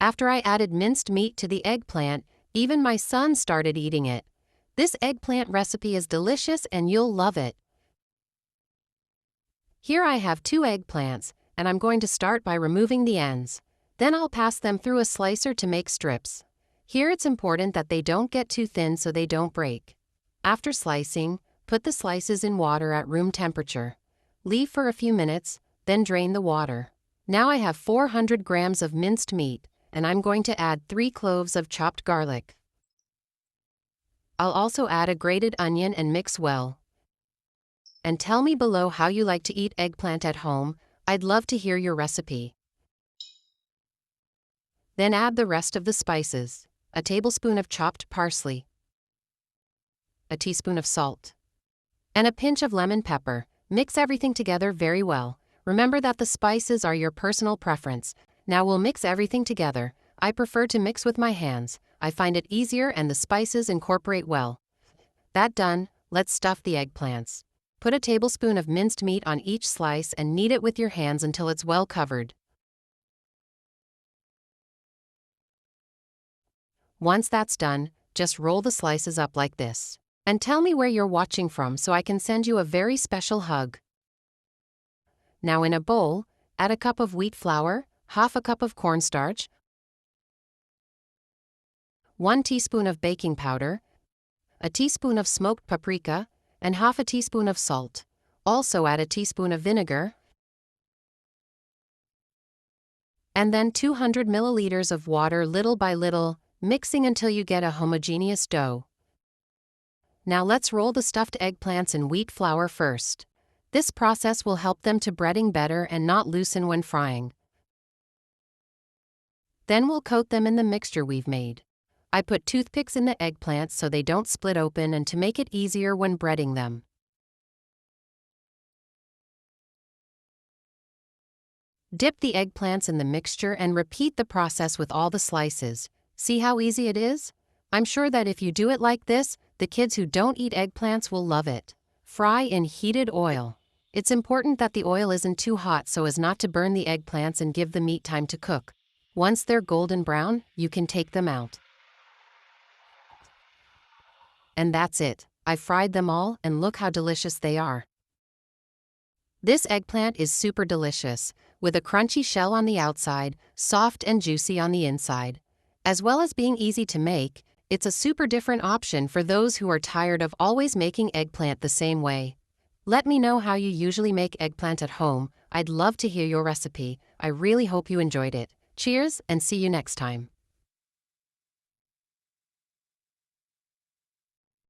After I added minced meat to the eggplant, even my son started eating it. This eggplant recipe is delicious and you'll love it. Here I have 2 eggplants, and I'm going to start by removing the ends. Then I'll pass them through a slicer to make strips. Here it's important that they don't get too thin so they don't break. After slicing, put the slices in water at room temperature. Leave for a few minutes, then drain the water. Now I have 400 grams of minced meat, and I'm going to add 3 cloves of chopped garlic. I'll also add a grated onion and mix well. And tell me below how you like to eat eggplant at home. I'd love to hear your recipe. Then add the rest of the spices, a tablespoon of chopped parsley, a teaspoon of salt, and a pinch of lemon pepper. Mix everything together very well. Remember that the spices are your personal preference. Now we'll mix everything together. I prefer to mix with my hands. I find it easier and the spices incorporate well. That done, let's stuff the eggplants. Put a tablespoon of minced meat on each slice and knead it with your hands until it's well covered. Once that's done, just roll the slices up like this. And tell me where you're watching from so I can send you a very special hug. Now in a bowl, add a cup of wheat flour, half a cup of cornstarch, 1 teaspoon of baking powder, a teaspoon of smoked paprika, and half a teaspoon of salt. Also add a teaspoon of vinegar, and then 200 milliliters of water little by little, mixing until you get a homogeneous dough. Now let's roll the stuffed eggplants in wheat flour first. This process will help them to breading better and not loosen when frying. Then we'll coat them in the mixture we've made. I put toothpicks in the eggplants so they don't split open and to make it easier when breading them. Dip the eggplants in the mixture and repeat the process with all the slices. See how easy it is? I'm sure that if you do it like this, the kids who don't eat eggplants will love it. Fry in heated oil. It's important that the oil isn't too hot so as not to burn the eggplants and give the meat time to cook. Once they're golden brown, you can take them out. And that's it. I fried them all and look how delicious they are. This eggplant is super delicious, with a crunchy shell on the outside, soft and juicy on the inside. As well as being easy to make, it's a super different option for those who are tired of always making eggplant the same way. Let me know how you usually make eggplant at home. I'd love to hear your recipe. I really hope you enjoyed it. Cheers and see you next time.